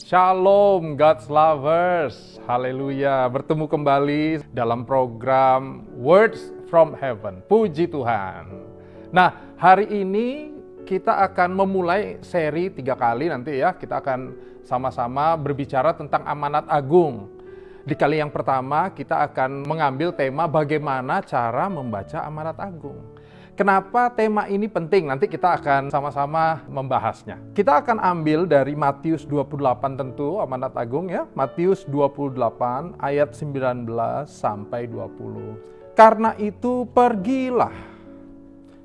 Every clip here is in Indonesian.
Shalom God's Lovers, haleluya, bertemu kembali dalam program Words from Heaven, puji Tuhan. Nah, hari ini kita akan memulai seri 3 kali nanti ya, kita akan sama-sama berbicara tentang amanat agung. Di kali yang pertama kita akan mengambil tema bagaimana cara membaca amanat agung. Kenapa tema ini penting? Nanti kita akan sama-sama membahasnya. Kita akan ambil dari Matius 28 tentu, amanat agung ya. Matius 28 ayat 19 sampai 20. Karena itu pergilah,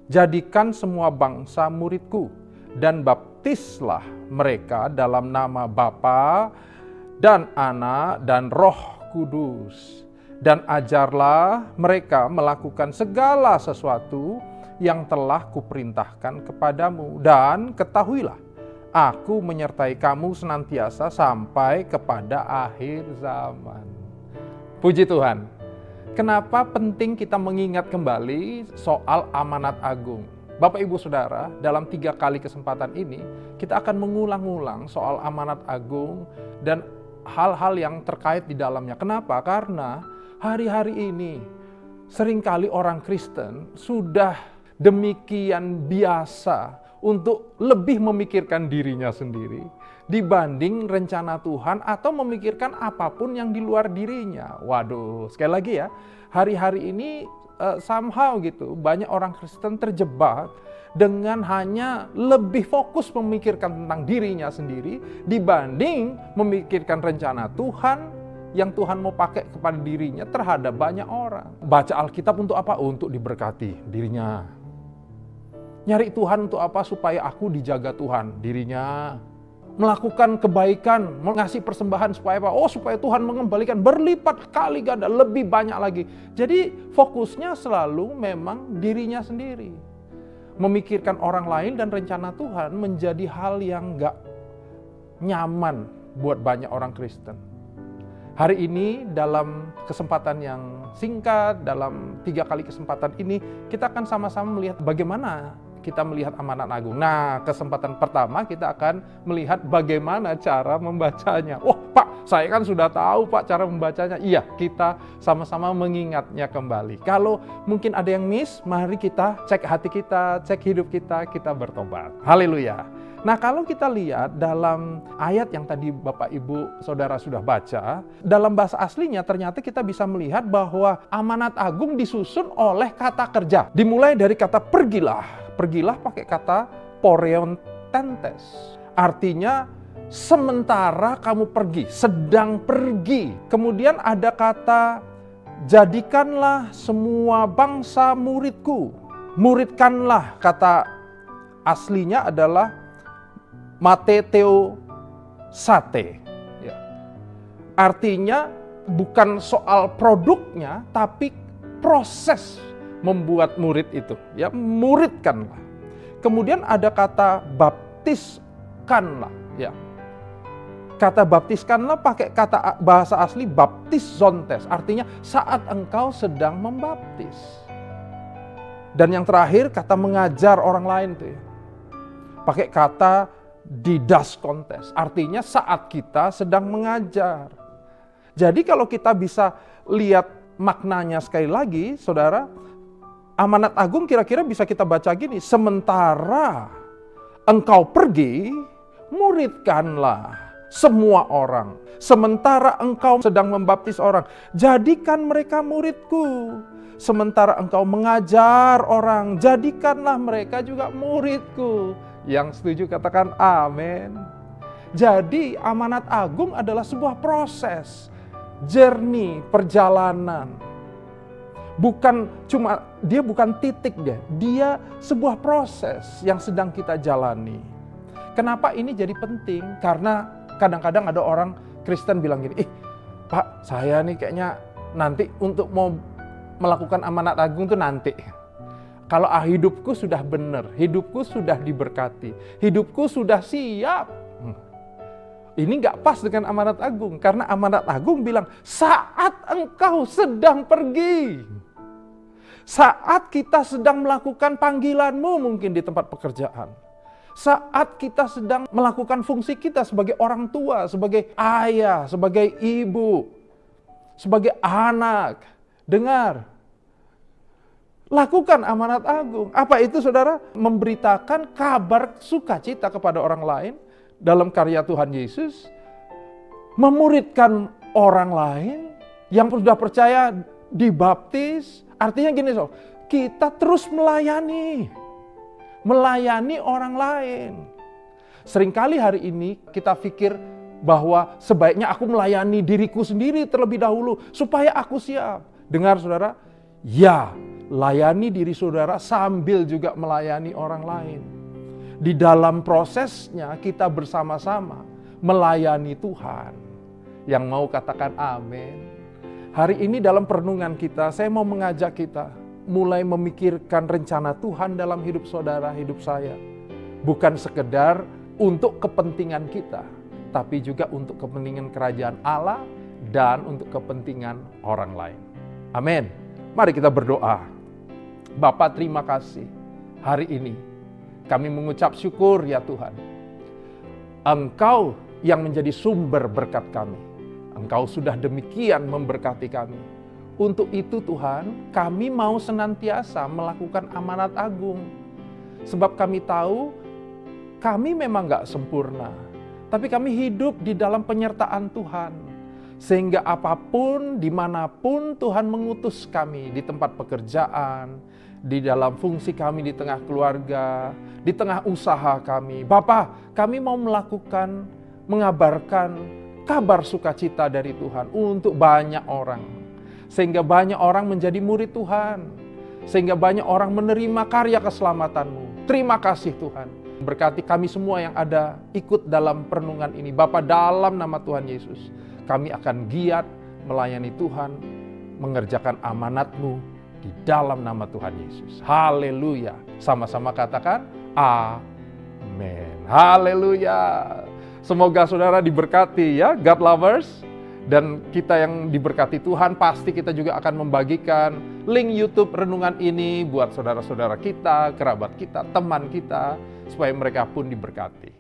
jadikan semua bangsa muridku, dan baptislah mereka dalam nama Bapa dan Anak dan Roh Kudus. Dan ajarlah mereka melakukan segala sesuatu yang telah kuperintahkan kepadamu. Dan ketahuilah, aku menyertai kamu senantiasa sampai kepada akhir zaman. Puji Tuhan. Kenapa penting kita mengingat kembali soal amanat agung? Bapak Ibu Saudara, dalam 3 kali kesempatan ini, kita akan mengulang-ulang soal amanat agung dan hal-hal yang terkait di dalamnya. Kenapa? Karena hari-hari ini seringkali orang Kristen sudah demikian biasa untuk lebih memikirkan dirinya sendiri dibanding rencana Tuhan atau memikirkan apapun yang di luar dirinya. Waduh, sekali lagi ya, hari-hari ini somehow gitu, banyak orang Kristen terjebak dengan hanya lebih fokus memikirkan tentang dirinya sendiri dibanding memikirkan rencana Tuhan yang Tuhan mau pakai kepada dirinya terhadap banyak orang. Baca Alkitab untuk apa? Untuk diberkati dirinya. Nyari Tuhan untuk apa? Supaya aku dijaga Tuhan, dirinya. Melakukan kebaikan, mengasih persembahan supaya apa? Oh, supaya Tuhan mengembalikan berlipat kali ganda, lebih banyak lagi. Jadi fokusnya selalu memang dirinya sendiri. Memikirkan orang lain dan rencana Tuhan menjadi hal yang gak nyaman buat banyak orang Kristen. Hari ini dalam kesempatan yang singkat, dalam 3 kali kesempatan ini, kita akan sama-sama melihat bagaimana kita melihat amanat agung. Nah, kesempatan pertama kita akan melihat bagaimana cara membacanya. Oh, Pak, saya kan sudah tahu Pak cara membacanya. Iya, kita sama-sama mengingatnya kembali. Kalau mungkin ada yang miss, mari kita cek hati kita, cek hidup kita bertobat. Haleluya. Nah, kalau kita lihat dalam ayat yang tadi Bapak Ibu Saudara sudah baca, dalam bahasa aslinya ternyata kita bisa melihat bahwa amanat agung disusun oleh kata kerja. Dimulai dari kata pergilah. Pergilah pakai kata poreontentes. Artinya sementara kamu pergi, sedang pergi. Kemudian ada kata jadikanlah semua bangsa muridku. Muridkanlah, kata aslinya adalah mateteo sate. Ya. Artinya bukan soal produknya, tapi proses membuat murid itu. Ya, muridkanlah. Kemudian ada kata baptiskanlah. Ya. Kata baptiskanlah pakai kata bahasa asli baptizontes. Artinya saat engkau sedang membaptis. Dan yang terakhir kata mengajar orang lain tuh ya. Pakai kata didaskontes, artinya saat kita sedang mengajar. Jadi kalau kita bisa lihat maknanya sekali lagi, saudara, amanat agung kira-kira bisa kita baca gini, sementara engkau pergi, muridkanlah semua orang. Sementara engkau sedang membaptis orang, jadikan mereka muridku. Sementara engkau mengajar orang, jadikanlah mereka juga muridku. Yang setuju katakan amin. Jadi amanat agung adalah sebuah proses, journey, perjalanan. Dia bukan titik dia sebuah proses yang sedang kita jalani. Kenapa ini jadi penting? Karena kadang-kadang ada orang Kristen bilang gini, Pak, saya nih kayaknya nanti untuk mau melakukan amanat agung tuh nanti. Kalau hidupku sudah benar, hidupku sudah diberkati, hidupku sudah siap. Ini nggak pas dengan amanat agung, karena amanat agung bilang saat engkau sedang pergi. Saat kita sedang melakukan panggilanmu mungkin di tempat pekerjaan. Saat kita sedang melakukan fungsi kita sebagai orang tua, sebagai ayah, sebagai ibu, sebagai anak. Dengar. Lakukan amanat agung. Apa itu saudara? Memberitakan kabar sukacita kepada orang lain dalam karya Tuhan Yesus. Memuridkan orang lain yang sudah percaya dibaptis. Artinya gini kita terus melayani. Melayani orang lain. Seringkali hari ini kita pikir bahwa sebaiknya aku melayani diriku sendiri terlebih dahulu supaya aku siap. Dengar saudara? Ya. Layani diri saudara sambil juga melayani orang lain. Di dalam prosesnya kita bersama-sama melayani Tuhan. Yang mau katakan amin. Hari ini dalam perenungan kita, saya mau mengajak kita mulai memikirkan rencana Tuhan dalam hidup saudara, hidup saya. Bukan sekedar untuk kepentingan kita, tapi juga untuk kepentingan kerajaan Allah dan untuk kepentingan orang lain. Amin. Mari kita berdoa. Bapa, terima kasih hari ini kami mengucap syukur ya Tuhan. Engkau yang menjadi sumber berkat kami. Engkau sudah demikian memberkati kami. Untuk itu Tuhan, kami mau senantiasa melakukan amanat agung. Sebab kami tahu kami memang gak sempurna. Tapi kami hidup di dalam penyertaan Tuhan. Sehingga apapun, dimanapun Tuhan mengutus kami, di tempat pekerjaan, di dalam fungsi kami di tengah keluarga, di tengah usaha kami. Bapa, kami mau mengabarkan kabar sukacita dari Tuhan untuk banyak orang. Sehingga banyak orang menjadi murid Tuhan. Sehingga banyak orang menerima karya keselamatan-Mu. Terima kasih Tuhan. Berkati kami semua yang ada ikut dalam perenungan ini. Bapa, dalam nama Tuhan Yesus, kami akan giat melayani Tuhan, mengerjakan amanat-Mu di dalam nama Tuhan Yesus. Haleluya. Sama-sama katakan amin. Haleluya. Semoga saudara diberkati ya, God lovers. Dan kita yang diberkati Tuhan, pasti kita juga akan membagikan link YouTube renungan ini buat saudara-saudara kita, kerabat kita, teman kita, supaya mereka pun diberkati.